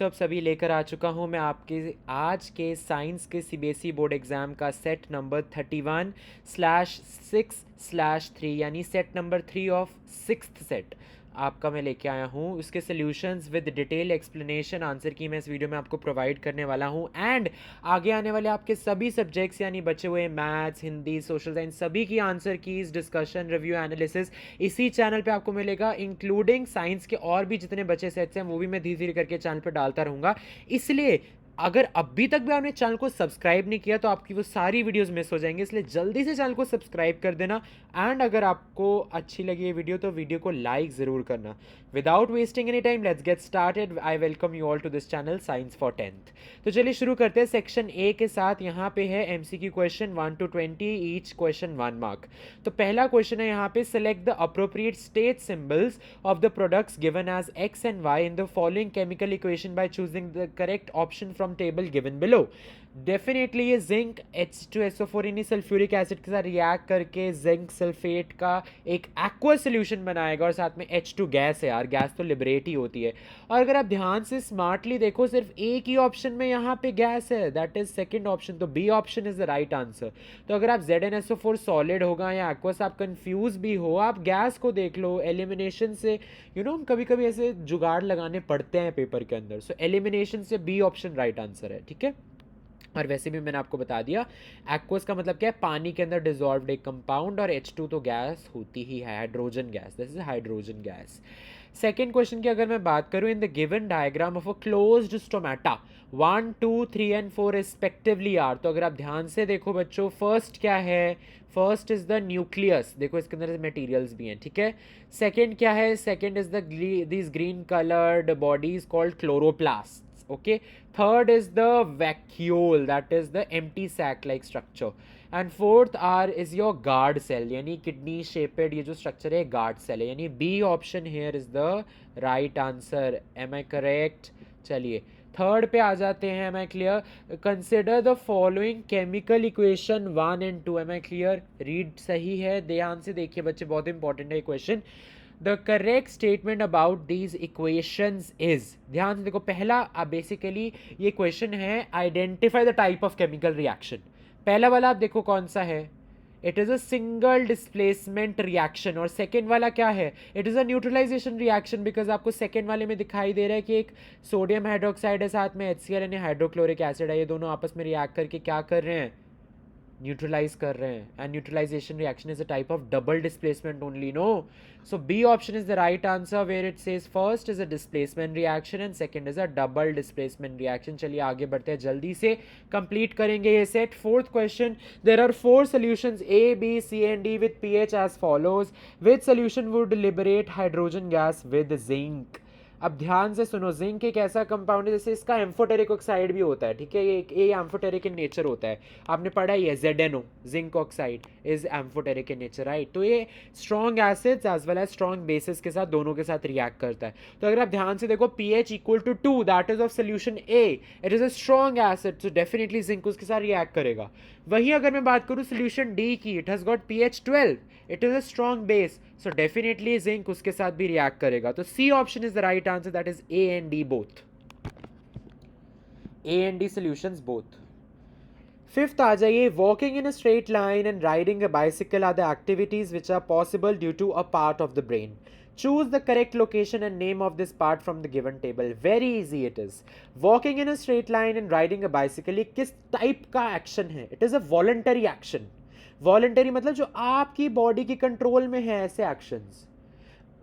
तो अब सभी लेकर आ चुका हूँ मैं आपके आज के साइंस के सीबीएसई बोर्ड एग्ज़ाम का सेट नंबर 31/6/3 यानी set number 3 of sixth set आपका मैं लेके आया हूँ। उसके solutions with detail explanation answer की मैं इस वीडियो में आपको प्रोवाइड करने वाला हूँ। एंड आगे आने वाले आपके सभी सब्जेक्ट्स यानी बचे हुए मैथ्स, हिंदी, सोशल साइंस सभी की answer keys, discussion, review, analysis इसी चैनल पे आपको मिलेगा। इंक्लूडिंग साइंस के और भी जितने बचे सेट्स हैं वो भी मैं धीरे धीरे करके चैनल पे डालता रहूँगा। इसलिए अगर अभी तक भी आपने चैनल को सब्सक्राइब नहीं किया तो आपकी वो सारी वीडियोस मिस हो जाएंगे, इसलिए जल्दी से चैनल को सब्सक्राइब कर देना। एंड अगर आपको अच्छी लगी ये वीडियो तो वीडियो को लाइक ज़रूर करना। Without wasting any time let's get started. I welcome you all to this channel science for 10th। तो चलिए शुरू करते हैं सेक्शन ए के साथ। यहाँ पे है MCQ question 1 to 20, each question 1 mark. तो पहला क्वेश्चन है यहाँ पे, select the appropriate state symbols of the products given as X and Y in the following chemical equation by choosing the correct option from table given below. Definitely ये zinc H2SO4 यानी sulphuric acid के साथ react करके zinc sulphate का एक aqua solution बनाएगा और साथ में H2 गैस है यार, गैस तो लिबरेट ही होती है। और अगर आप ध्यान से स्मार्टली देखो सिर्फ एक ही ऑप्शन में यहाँ पे गैस है, दैट इज सेकंड ऑप्शन, तो B option is the right answer. तो अगर आप ZnSO4 सॉलिड होगा या एक्वस आप कंफ्यूज भी हो, आप गैस को देख लो एलिमिनेशन से। कभी कभी ऐसे जुगाड़ लगाने पड़ते हैं पेपर के अंदर, सो एलिमिनेशन से बी ऑप्शन राइट आंसर है, ठीक है। और वैसे भी मैंने आपको बता दिया एक्वस का मतलब क्या है, पानी के अंदर डिजॉल्व्ड एक कंपाउंड, और H2 तो गैस होती ही है, hydrogen gas, this is hydrogen gas. Second question की अगर मैं बात करूं, in the given diagram of a closed stomata 1, 2, 3 and 4 respectively are. तो अगर आप ध्यान से देखो बच्चों, फर्स्ट क्या है, फर्स्ट इज द न्यूक्लियस, देखो इसके अंदर मटेरियल्स भी हैं, ठीक है। सेकेंड क्या है, second is the this green coloured bodies called chloroplast, okay. Third is the vacuole, that is the empty sac like structure. And fourth R is your guard cell, यानी kidney shaped ये जो structure है guard cell है, यानी B option here is the right answer. Am I correct? चलिए third पे आ जाते हैं। Am I clear? Consider the following chemical equation 1 and 2. Am I clear? Read सही है, ध्यान से देखिए बच्चे, बहुत इंपॉर्टेंट है question. The correct statement about these equations is, ध्यान से देखो पहला बेसिकली ये क्वेश्चन है, identify the type of chemical reaction. पहला वाला आप देखो कौन सा है, it is a single displacement reaction. और सेकेंड वाला क्या है, it is a neutralisation reaction, because आपको सेकेंड वाले में दिखाई दे रहा है कि एक सोडियम हाइड्रोक्साइड है, साथ में HCl यानी हाइड्रोक्लोरिक एसिड है, ये दोनों आपस में रिएक्ट करके क्या कर रहे हैं, न्यूट्रलाइज कर रहे हैं। And neutralisation reaction is a type of double displacement only, no. So B option is the right answer, where it says first is a displacement reaction and second is a double displacement reaction. चलिए आगे बढ़ते हैं, जल्दी से complete करेंगे ये set. Fourth question, there are 4 solutions A, B, C and D with pH as follows. Which solution would liberate hydrogen gas with zinc? अब ध्यान से सुनो, जिंक एक ऐसा कंपाउंड है जैसे इसका एम्फोटेरिक ऑक्साइड भी होता है, ठीक है, ये एम्फोटेरिक इन नेचर होता है, आपने पढ़ा ही है, ZnO zinc oxide is amphoteric in nature, right. तो ये strong acids as well as strong bases के साथ दोनों के साथ रिएक्ट करता है। तो अगर आप ध्यान से देखो pH equal to 2, that is of solution A, it is a strong acid, so definitely zinc उसके साथ रिएक्ट करेगा। वहीं अगर मैं बात करूं सोल्यूशन D की, it has got pH 12, it is a strong base, so definitely zinc उसके साथ भी रिएक्ट करेगा। तो C option is the right answer, that is A and D both, A and D solutions both. Fifth आ जाइए, walking in a straight line and riding a bicycle are the activities which are possible due to a part of the brain. Choose the correct location and name of this part from the given table. Very easy it is. Walking in a straight line and riding a bicycle, ये किस type का action है, it is a voluntary action. Voluntary मतलब जो आपकी body की control में है, ऐसे एक्शंस।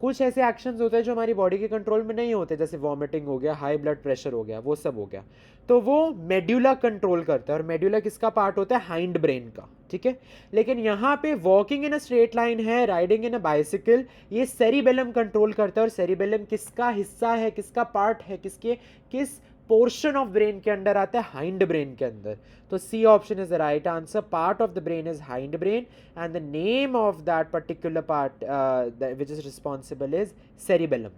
कुछ ऐसे एक्शंस होते हैं जो हमारी बॉडी के कंट्रोल में नहीं होते, जैसे वॉमिटिंग हो गया, हाई ब्लड प्रेशर हो गया, वो सब हो गया, तो वो मेड्यूला कंट्रोल करता है। और मेड्यूला किसका पार्ट होता है, हाइंड ब्रेन का, ठीक है। लेकिन यहाँ पे walking in a straight line है, राइडिंग इन अ बाइसिकल, ये सेरिबेलम कंट्रोल करता है। और सेरिबेलम किसका हिस्सा है, किसका पार्ट है, किस पोर्शन ऑफ ब्रेन के अंडर आता है, हाइंड ब्रेन के अंदर। तो C option is the right answer, part of the brain is hind brain and the name of that particular part which is responsible is cerebellum.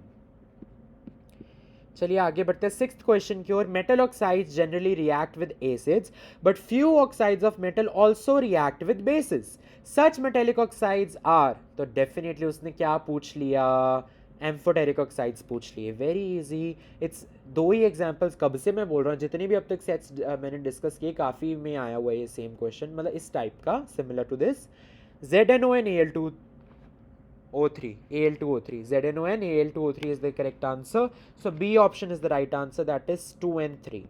चलिए आगे बढ़ते हैं सिक्स्थ क्वेश्चन की ओर। Metal oxides generally react with acids but few oxides of metal also react with bases, such metallic oxides are. तो definitely उसने क्या पूछ लिया, एम्फोटेरिक ऑक्साइड्स पूछ लिए, वेरी इजी। इट्स दो ही एग्जांपल्स कब से मैं बोल रहा हूँ, जितनी भी अब तक सेट्स मैंने डिस्कस किए काफ़ी में आया हुआ है ये सेम क्वेश्चन, मतलब इस टाइप का, similar to this. ZnOn Al2O3, Al2O3, ZnOn Al2O3 is the correct answer. So B option is the right answer, that is 2 and 3.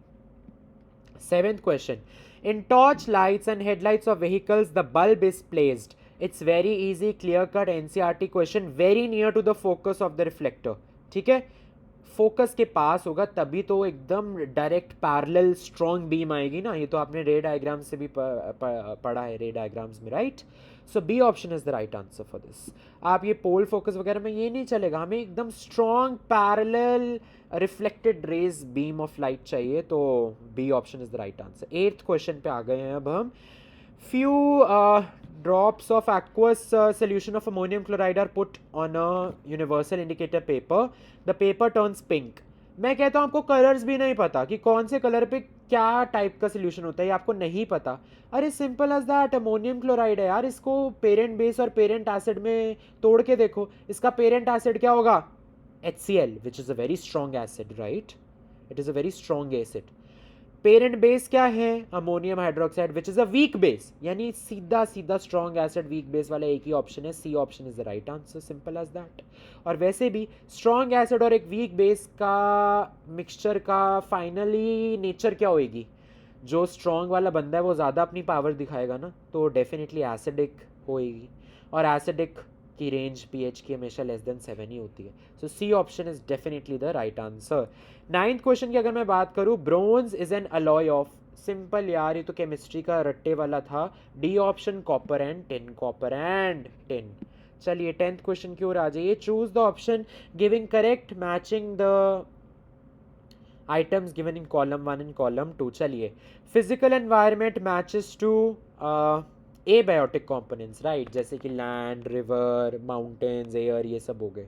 Seventh question. In torch lights and headlights of vehicles, the bulb is placed. It's very easy, clear cut NCERT question, very near to the focus of the reflector. ठीक है, focus के पास होगा तभी तो एकदम direct parallel strong beam आएगी ना, ये तो आपने रे डायग्राम से भी पढ़ा है, रे डायग्राम्स में, right. So B option is the right answer for this. आप ये पोल फोकस वगैरह में ये नहीं चलेगा, हमें एकदम strong parallel reflected rays beam of light चाहिए, तो B option is the right answer. 8th question पे आ गए हैं अब हम। few drops of aqueous solution of ammonium chloride are put on a universal indicator paper. The paper turns pink. मैं कहता हूँ आपको कलर्स भी नहीं पता कि कौन से कलर पे क्या टाइप का सोल्यूशन होता है, ये आपको नहीं पता। अरे simple as that, ammonium chloride है यार, इसको पेरेंट बेस और पेरेंट एसिड में तोड़ के देखो, इसका पेरेंट एसिड क्या होगा, HCl, which is a very strong acid, right, it is a very strong acid. Parent base क्या है, ammonium hydroxide, which is a weak base, यानी सीधा सीधा स्ट्रॉन्ग एसिड वीक बेस वाला एक ही ऑप्शन है, C option is the right answer, simple as that. और वैसे भी स्ट्रॉन्ग एसिड और एक वीक बेस का मिक्सचर का फाइनली नेचर क्या होएगी, जो स्ट्रॉन्ग वाला बंदा है वो ज़्यादा अपनी पावर दिखाएगा ना, तो डेफिनेटली एसिडिक होएगी, और एसिडिक की रेंज pH की हमेशा <7 ही होती है। So C option is definitely the right answer. 9th question की अगर मैं बात करूँ, bronze is an alloy of, simple यार, ये तो केमिस्ट्री का रट्टे वाला था, D option copper and tin, copper and tin. चलिए 10th क्वेश्चन की ओर आ जाइए। Choose the option giving correct matching the items given in column 1 and column 2। चलिए, physical environment matches to abiotic components, right, जैसे कि लैंड, रिवर, माउंटेन्स, एयर, ये सब हो गए।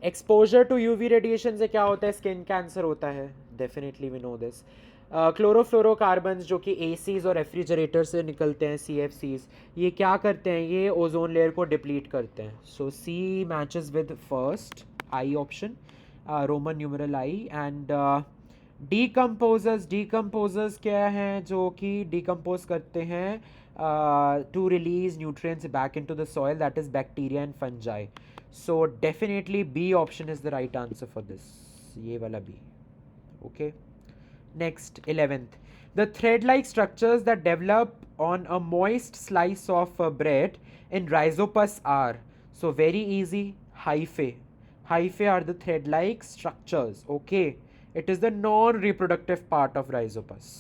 एक्सपोजर टू यूवी रेडिएशन से क्या होता है, स्किन कैंसर होता है, definitely we know this. Chlorofluorocarbons जो कि एसीज और रेफ्रिजरेटर से निकलते हैं, CFCs, ये क्या करते हैं, ये ओजोन लेयर को डिप्लीट करते हैं। So C matches with first I option, Roman numeral I. And decomposers क्या हैं, जो कि डिकम्पोज करते हैं to release nutrients back into the soil, that is bacteria and fungi. So definitely B option is the right answer for this, ये वाला B, okay। Next, 11th, the thread-like structures that develop on a moist slice of bread in rhizopus are, so very easy, hyphae are the thread-like structures, okay, it is the non-reproductive part of rhizopus।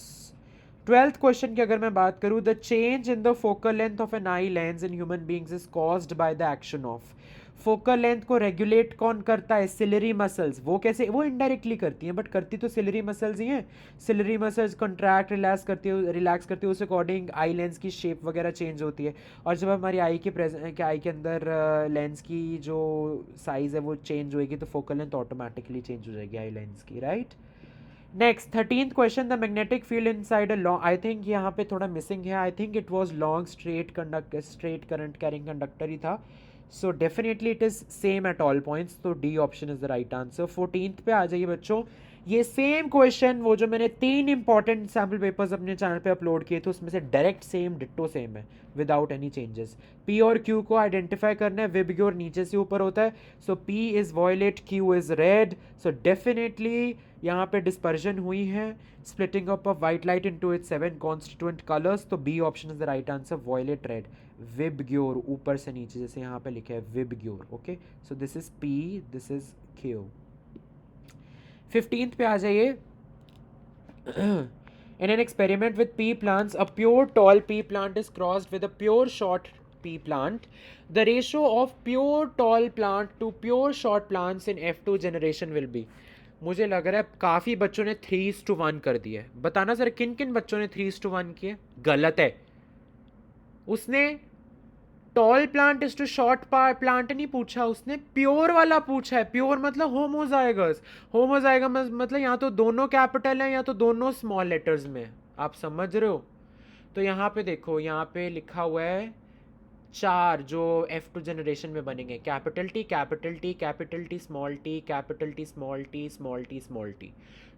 12th question की अगर मैं बात करूँ, the change in the focal length of an eye lens in human beings is caused by the action of, focal length को regulate कौन करता है, ciliary muscles. वो कैसे, वो इनडायरेक्टली करती हैं, बट करती तो सिलरी मसल्स ही हैं। सिलरी मसल्स कॉन्ट्रैक्ट रिलैक्स करती है, उस अकॉर्डिंग आई लेंस की शेप वगैरह चेंज होती है, और जब हमारी आई के अंदर लेंस की जो साइज है वो चेंज होएगी, तो फोकल लेंथ ऑटोमेटिकली चेंज हो जाएगी आई लेंस की, right. Next 13th question, the magnetic field inside a long, I think यहाँ पे थोड़ा मिसिंग है, I think it was long straight current carrying conductor ही था, so definitely it is same at all points, तो D option is the right answer. 14th पे आ जाइए बच्चों, ये सेम क्वेश्चन, वो जो मैंने 3 इंपॉर्टेंट सैम्पल पेपर्स अपने चैनल पे अपलोड किए थे, उसमें से डायरेक्ट सेम डिट्टो सेम है, विदाउट एनी चेंजेस। पी और क्यू को आइडेंटिफाई करना है, विबग्योर नीचे से ऊपर होता है, so P is violet, Q is red, so definitely यहाँ पे डिस्पर्जन हुई है, splitting up of white light into its 7 constituent colours, तो B option is the right answer, violet red, VIBGYOR, ऊपर से नीचे जैसे यहाँ पे लिखा है VIBGYOR, okay, so this is P, this is Q. 15th पे आ जाइए। In an experiment with pea plants, a pure tall pea plant is crossed with a pure short pea plant. The ratio of pure tall plant to pure short plants in F2 generation will be, मुझे लग रहा है काफ़ी बच्चों ने 3:1 कर दिया है, बताना सर किन किन बच्चों ने 3:1 किए, गलत है। उसने tall plant is to short plant नहीं पूछा, उसने प्योर वाला पूछा है। प्योर मतलब होमोजाइगस, होमोजाइगस मतलब यहाँ तो दोनों कैपिटल है या तो दोनों स्मॉल लेटर्स में, आप समझ रहे हो। तो यहाँ पे देखो, यहाँ पे लिखा हुआ है चार जो F2 जनरेशन में बनेंगे, capital T capital T capital T small T capital T small T small T small T.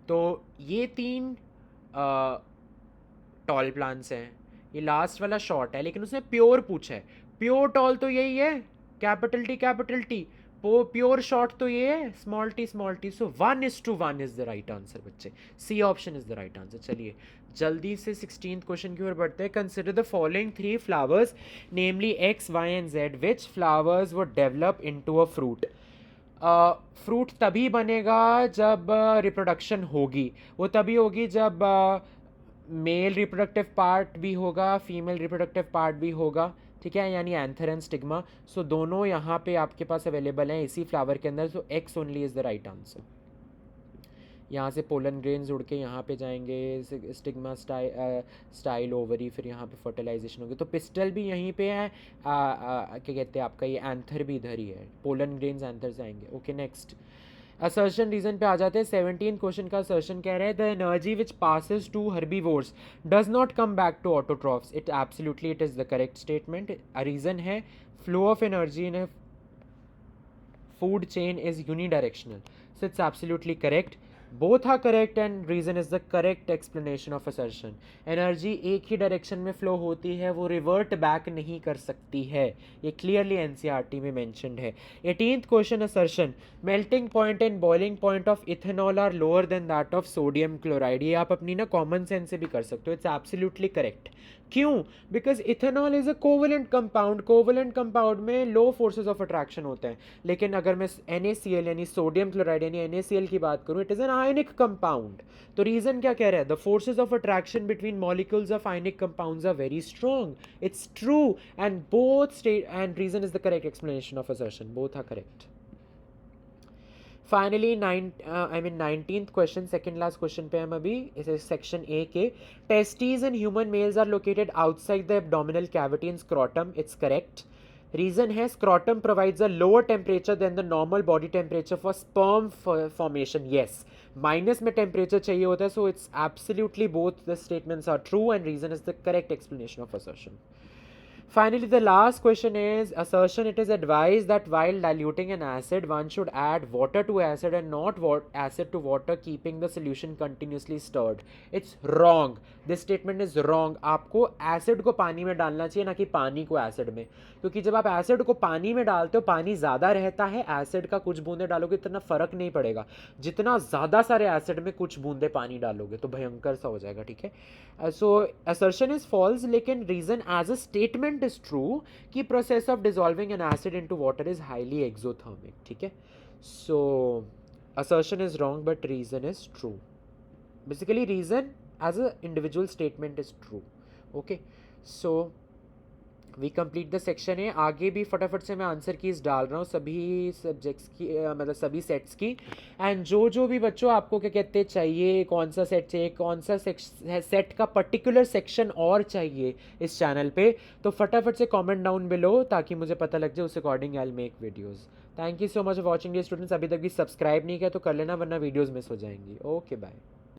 तो ये तीन टॉल प्लान्स हैं, ये लास्ट वाला शॉर्ट है, लेकिन उसने प्योर पूछा है। प्योर टॉल तो यही है, कैपिटल टी। प्योर शॉर्ट तो ये है, small T. So 1:1 is the right answer बच्चे, C option is the right answer. चलिए जल्दी से 16th क्वेश्चन की ओर बढ़ते हैं। Consider the following 3 flowers namely X, Y and Z, which flowers वो develop into a fruit. Fruit तभी बनेगा जब रिप्रोडक्शन होगी, वो तभी होगी जब मेल रिप्रोडक्टिव पार्ट भी होगा, फीमेल रिप्रोडक्टिव पार्ट भी होगा, ठीक है, यानी एंथर एंड स्टिग्मा। सो दोनों यहाँ पे आपके पास अवेलेबल हैं इसी फ्लावर के अंदर। So X only is the right answer. यहाँ से पोलन ग्रेन्स उड़ के यहाँ पे जाएंगे, स्टिग्मा स्टाइल ओवरी, फिर यहाँ पे फर्टिलाइजेशन होगी। तो पिस्टल भी यहीं पे है, क्या कहते हैं आपका, ये एंथर भी इधर ही है, पोलन ग्रेन्स एंथर से आएंगे। ओके नेक्स्ट असर्शन रीजन पे आ जाते हैं। 17 क्वेश्चन का असर्शन कह रहे हैं the energy which passes to herbivores does not come back to autotrophs. It absolutely it is the correct statement. Reason है flow of energy in a food chain is unidirectional, so it's absolutely correct. Both are correct and reason is the correct explanation of assertion. Energy एक ही direction में flow होती है, वो revert back नहीं कर सकती है, ये क्लियरली एनसीईआरटी में मेंशन्ड है। 18th question assertion melting point and boiling point of ethanol are lower than that of sodium chloride. ये आप अपनी ना कॉमन सेंस से भी कर सकते हो, इट्स एब्सोल्युटली करेक्ट। क्यों? Because ethanol is a covalent compound, covalent compound में लो फोर्सेज ऑफ अट्रैक्शन होते हैं। लेकिन अगर मैं NaCl यानी सोडियम क्लोराइड यानी NaCl की बात करूं, it is an ionic compound. तो रीजन क्या कह रहा है? The forces of attraction between molecules of ionic compounds are very strong. It's true and both state and reason is the correct explanation of assertion, both are correct. Finally 19th question, second last question पे हम अभी, इसे section A के। Testes in human males are located outside the abdominal cavity in scrotum, it's correct. Reason है scrotum provides a lower temperature than the normal body temperature for sperm formation. Yes, minus में temperature चाहिए होता है। So it's absolutely both the statements are true and reason is the correct explanation of assertion. Finally, the last question is assertion. It is advised that while diluting an acid, one should add water to acid and not acid to water, keeping the solution continuously stirred. It's wrong. This statement is wrong. आपको acid को पानी में डालना चाहिए, ना कि पानी को acid में, क्योंकि जब आप acid को पानी में डालते हो पानी ज़्यादा रहता है, acid का कुछ बूंदे डालोगे इतना फ़र्क नहीं पड़ेगा जितना ज़्यादा सारे acid में कुछ बूंदे पानी डालोगे तो भयंकर सा हो जाएगा, ठीक है। सो assertion is false, लेकिन reason as a statement is true कि process of dissolving an acid into water is highly exothermic, ठीक है। So assertion is wrong but reason is true. Basically reason as a individual statement is true. Okay, so we complete the section है। आगे भी फटाफट से मैं answer keys डाल रहा हूँ सभी सब्जेक्ट्स की, मतलब सभी सेट्स की। एंड जो भी बच्चों आपको क्या कहते हैं चाहिए, कौन सा सेट चाहिए, कौन सा सेट का पर्टिकुलर सेक्शन और चाहिए इस चैनल पे, तो फटाफट से कमेंट डाउन बिलो ताकि मुझे पता लग जाए, उस according I will make videos. Thank you so much for watching dear students. अभी तक भी सब्सक्राइब नहीं किया तो कर लेना, वरना वीडियोज़ मिस हो जाएंगी। Okay bye.